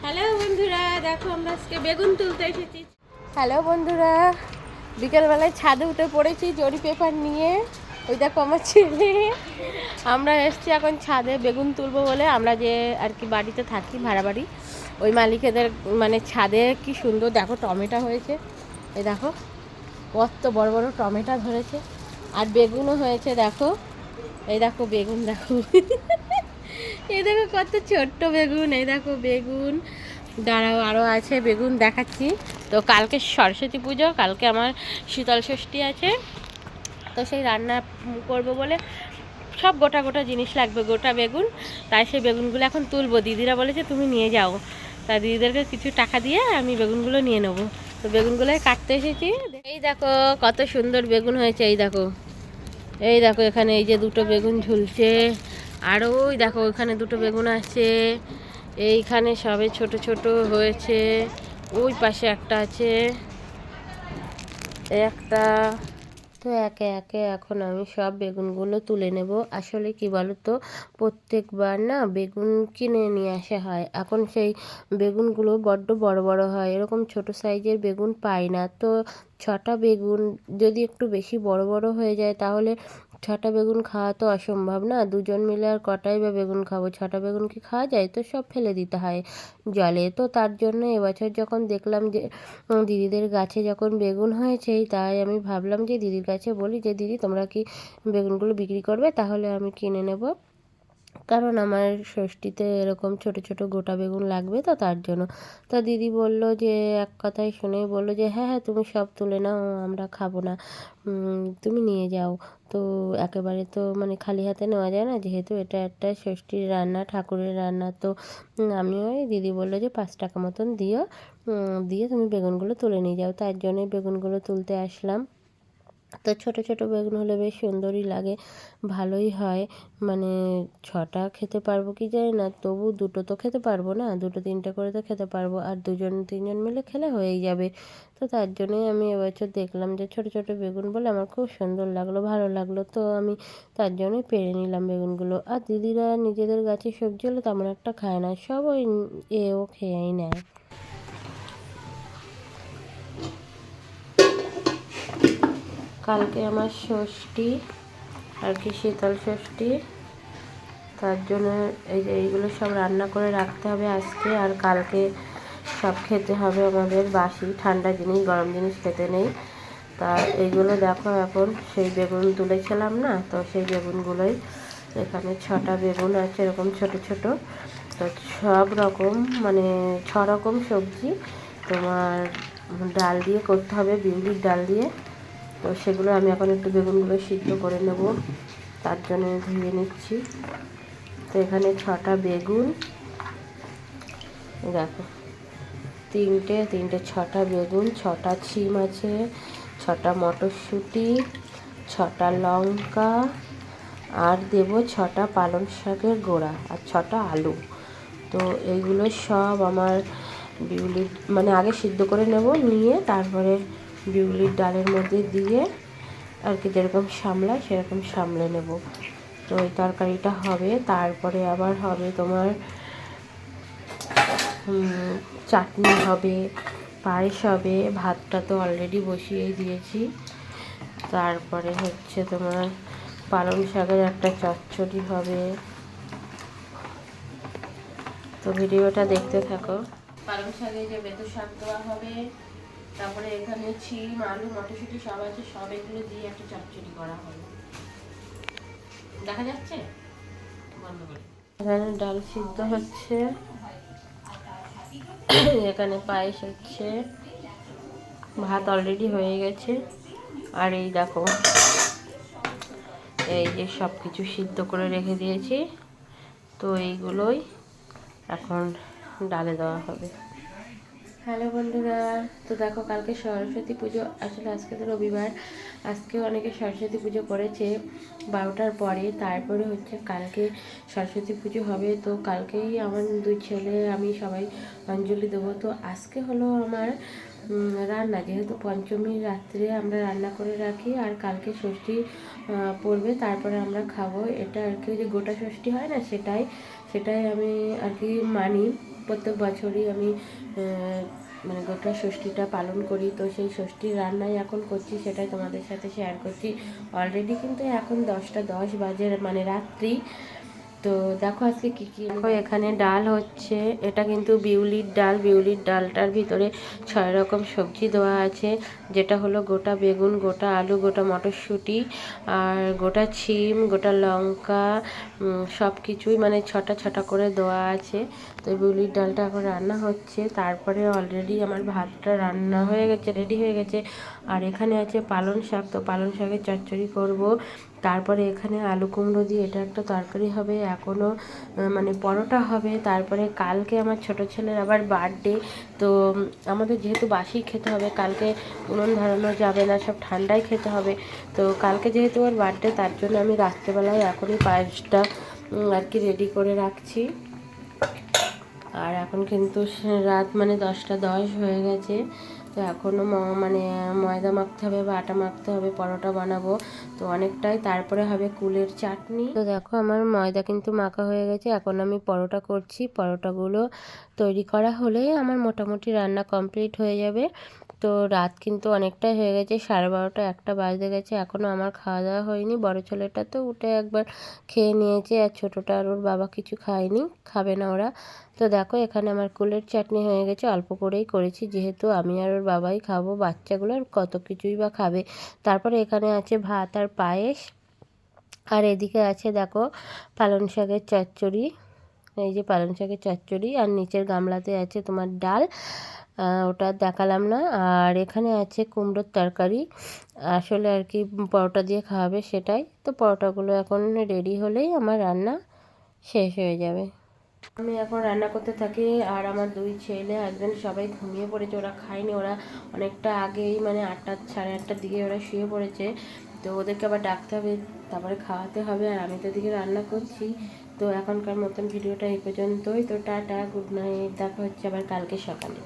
Hello বন্ধুরা, দেখো আমরা আজকে বেগুন তুলতে এসেছি। হ্যালো বন্ধুরা, বিকেলবেলায় ছাদে উঠে পড়েছি জরি পেপার নিয়ে। ওই দেখো আমার ছেলে। আমরা এসছি এখন ছাদে বেগুন তুলবো বলে। আমরা যে আর কি বাড়িতে থাকি, ভাড়া বাড়ি, ওই মালিকেদের মানে ছাদে কি সুন্দর দেখো টমেটো হয়েছে। এই দেখো কত বড় বড় টমেটো ধরেছে, আর বেগুনও হয়েছে দেখো। এই দেখো বেগুন দেখো। এই দেখো কত ছোট্ট বেগুন, এই দেখো বেগুন। দাঁড়াও, আরও আছে বেগুন দেখাচ্ছি। তো কালকে সরস্বতী পুজো, কালকে আমার শীতল ষষ্ঠী আছে, তো সেই রান্না করব বলে সব গোটা গোটা জিনিস লাগবে, গোটা বেগুন। তাই সেই বেগুনগুলো এখন তুলবো। দিদিরা বলেছে তুমি নিয়ে যাও, তা দিদিদেরকে কিছু টাকা দিয়ে আমি বেগুনগুলো নিয়ে নেবো। তো বেগুনগুলোই কাটতে এসেছি। এই দেখো কত সুন্দর বেগুন হয়েছে, এই দেখো। এই দেখো এখানে এই যে দুটো বেগুন ঝুলছে, আর ওই দেখো ওইখানে দুটো বেগুন আছে, এইখানে সবে ছোট ছোট হয়েছে, ওই পাশে একটা আছে, একটা। তো একে একে এখন আমি সব বেগুনগুলো তুলে নেব। আসলে কি বলো তো, প্রত্যেকবার না বেগুন কিনে নিয়ে আসা হয়, এখন সেই বেগুনগুলো বড্ড বড় বড় হয়, এরকম ছোট সাইজের বেগুন পাই না। তো ছটা বেগুন যদি একটু বেশি বড় বড় হয়ে যায়, তাহলে ছটা বেগুন খাওয়া তো অসম্ভব না। দুজন মিলে আর কটাই বা বেগুন খাবো, ছটা বেগুন কি খাওয়া যায়? তো সব ফেলে দিতে হয় জলে। তো তার জন্য এবছর যখন দেখলাম যে দিদিদের গাছে যখন বেগুন হয়েছে, তাই আমি ভাবলাম যে দিদির কাছে বলি যে দিদি তোমরা কি বেগুনগুলো বিক্রি করবে, তাহলে আমি কিনে নেব। কারণ আমার ষষ্ঠীতে এরকম ছোট ছোট গোটা বেগুন লাগবে, তো তার জন্য। তা দিদি বলল যে, এক কথায় শুনেই বললো যে হ্যাঁ হ্যাঁ তুমি সব তুলে নাও, আমরা খাবো না, তুমি নিয়ে যাও। তো একেবারে তো মানে খালি হাতে নেওয়া যায় না, যেহেতু এটা একটা ষষ্ঠীর রান্না, ঠাকুরের রান্না। তো আমি ওই দিদি বললো যে 5 টাকা মতন দিও, দিয়ে তুমি বেগুনগুলো তুলে নিয়ে যাও। তার জন্যই বেগুনগুলো তুলতে আসলাম। তো ছোট ছোট বেগুন হলে বেশ সুন্দরই লাগে, ভালোই হয়। মানে ছটা খেতে পারবো কি জানি না, তবু দুটো তো খেতে পারবো না, দুটো তিনটে করে তো খেতে পারবো, আর দুজন তিনজন মিলে খেলে হয়েই যাবে। তো তার জন্যই আমি এবছর দেখলাম যে ছোট ছোট বেগুন বলে আমার খুব সুন্দর লাগলো, ভালো লাগলো। তো আমি তার জন্যই পেরে নিলাম বেগুনগুলো। আর দিদিরা নিজেদের গাছে সবজি হলে তেমন একটা খায় না, সব ওই ও খেয়েই নেয়। কালকে আমার ষষ্ঠী আর কি, শীতল ষষ্ঠী। তার জন্য এই যে এইগুলো সব রান্না করে রাখতে হবে আজকে, আর কালকে সব খেতে হবে আমাদের। বাসি ঠান্ডা জিনিস, গরম জিনিস খেতে নেই। তা এইগুলো দেখো, এখন সেই বেগুন তুলেছিলাম না, তো সেই বেগুনগুলোই এখানে 6টা বেগুন আছে এরকম ছোট ছোট। তো সব রকম মানে 6 রকম সবজি তোমার ডাল দিয়ে করতে হবে, বিউলির ডাল দিয়ে। তো সেগুলো আমি এখন একটু বেগুনগুলো সিদ্ধ করে নেব, তার জন্য ধুয়ে নিচ্ছি। তো এখানে 6টা বেগুন, দেখো তিনটে 6টা বেগুন, 6টা শিম আছে, 6টা মটরশুঁটি, 6টা লঙ্কা, আর দেব 6টা পালং শাকের গোড়া, আর 6টা আলু। তো এইগুলো সব আমার বিউলির মানে আগে সিদ্ধ করে নেব, নিয়ে তারপরে বিউলির ডালের মধ্যে দিয়ে আর কি যেরকম সামলায় সেরকম সামলে নেব। তো ওই তরকারিটা হবে, তারপরে আবার হবে তোমার চাটনি হবে, পায়েস হবে, ভাতটা তো অলরেডি বসিয়েই দিয়েছি। তারপরে হচ্ছে তোমার পালং শাকের একটা চচ্চড়ি হবে। তো ভিডিওটা দেখতে থাকো। পালং শাকে যে বেতো শাক দেওয়া হবে, তারপরে এখানে শিম, আলু, মটরশুঁটি সব আছে, সব এগুলো দিয়ে একটা চচ্চড়ি করা হবে। দেখা যাচ্ছে? বন্ধ করে। এখানে ডাল সিদ্ধ হচ্ছে, এখানে পায়েস হচ্ছে, ভাত অলরেডি হয়ে গেছে। আর এই দেখো এই যে সব কিছু সিদ্ধ করে রেখে দিয়েছি, তো এইগুলোই এখন ডালে দেওয়া হবে। হ্যালো বন্ধুরা, তো দেখো কালকে সরস্বতী পুজো, আসলে আজকে তো রবিবার, আজকেও অনেকে সরস্বতী পুজো করেছে 12টার পরে। তারপরে হচ্ছে কালকে সরস্বতী পুজো হবে, তো কালকেই আমার 2 ছেলে আমি সবাই অঞ্জলি দেবো। তো আজকে হলো আমার রান্না, যেহেতু পঞ্চমীর রাত্রে আমরা রান্না করে রাখি, আর কালকে ষষ্ঠী পড়বে, তারপরে আমরা খাবো। এটা আর কি যে গোটা ষষ্ঠী হয় না, সেটাই আমি আর কি মানি। প্রত্যেক বছরই আমি মানে গোটা ষষ্ঠীটা পালন করি। তো সেই ষষ্ঠীর রান্নাই এখন করছি, সেটাই তোমাদের সাথে শেয়ার করছি। অলরেডি কিন্তু এখন 10টা 10 বাজে, মানে রাত্রি। তো দেখো আজকে কী কী, দেখো এখানে ডাল হচ্ছে, এটা কিন্তু বিউলির ডাল। বিউলির ডালটার ভিতরে 6 রকম সবজি দেওয়া আছে, যেটা হলো গোটা বেগুন, গোটা আলু, গোটা মটরশুঁটি, আর গোটা শিম, গোটা লঙ্কা, সব কিছুই মানে ছটা ছটা করে দেওয়া আছে। তো বিউলির ডালটা এখন রান্না হচ্ছে। তারপরে অলরেডি আমার ভাতটা রান্না হয়ে গেছে, রেডি হয়ে গেছে। আর এখানে আছে পালং শাক, তো পালং শাকের চচ্চড়ি করব। তারপরে এখানে আলু কুমড়ো দিয়ে এটা একটা তরকারি হবে, এখনও মানে পরোটা হবে। তারপরে কালকে আমার ছোট ছেলের আবার বার্থডে, তো আমাদের যেহেতু বাসি খেতে হবে, কালকে উনুন ধরানো যাবে না, সব ঠান্ডাই খেতে হবে। তো কালকে যেহেতু ওর বার্থডে, তার জন্য আমি রাত্রেবেলায় এখনই পায়েসটা আর কি রেডি করে রাখছি। আর এখন কিন্তু রাত মানে 10টা 10 হয়ে গেছে। তো এখনও মানে ময়দা মাখতে হবে বা আটা মাখতে হবে, পরোটা বানাবো তো অনেকটাই। তারপরে হবে কুলের চাটনি। তো দেখো আমার ময়দা কিন্তু মাখা হয়ে গেছে, এখন আমি পরোটা করছি। পরোটাগুলো তৈরি করা হলেই আমার মোটামুটি রান্না কমপ্লিট হয়ে যাবে। তো রাত কিন্তু অনেকটাই হয়ে গেছে, 12:30 1টা বাজতে গেছে, এখনও আমার খাওয়া দাওয়া হয়নি। বড় ছেলেটা তো উঠে একবার খেয়ে নিয়েছে, আর ছোটোটা আর ওর বাবা কিছু খায়নি, খাবে না ওরা। তো দেখো এখানে আমার কুলের চাটনি হয়ে গেছে, অল্প করেই করেছি, যেহেতু আমি আর ওর বাবাই খাবো, বাচ্চাগুলো আর কত কিছুই বা খাবে। তারপরে এখানে আছে ভাত আর পায়েস, আর এদিকে আছে দেখো পালং শাকের চচ্চড়ি। এই যে পালং শাকের চচ্চড়ি, আর নিচের গামলাতে আছে তোমার ডাল, ওটা দেখালাম না। আর এখানে আছে কুমড়োর তরকারি, আসলে আর কি পরোটা দিয়ে খাওয়াবে সেটাই। তো পরোটাগুলো এখন রেডি হলেই আমার রান্না শেষ হয়ে যাবে। আমি এখন রান্না করতে থাকি, আর আমার 2 ছেলে হাজব্যান্ড সবাই ঘুমিয়ে পড়েছে, ওরা খায়নি। ওরা অনেকটা আগেই মানে 8টা 8:30টার দিকে ওরা শুয়ে পড়েছে। তো ওদেরকে আবার ডাকতে হবে, তারপরে খাওয়াতে হবে, আর আমি তো এদিকে রান্না করছি। তো এখনকার মতন ভিডিওটা এই পর্যন্তই। তো টাটা, গুড নাইট, দেখা হচ্ছে আবার কালকে সকালে।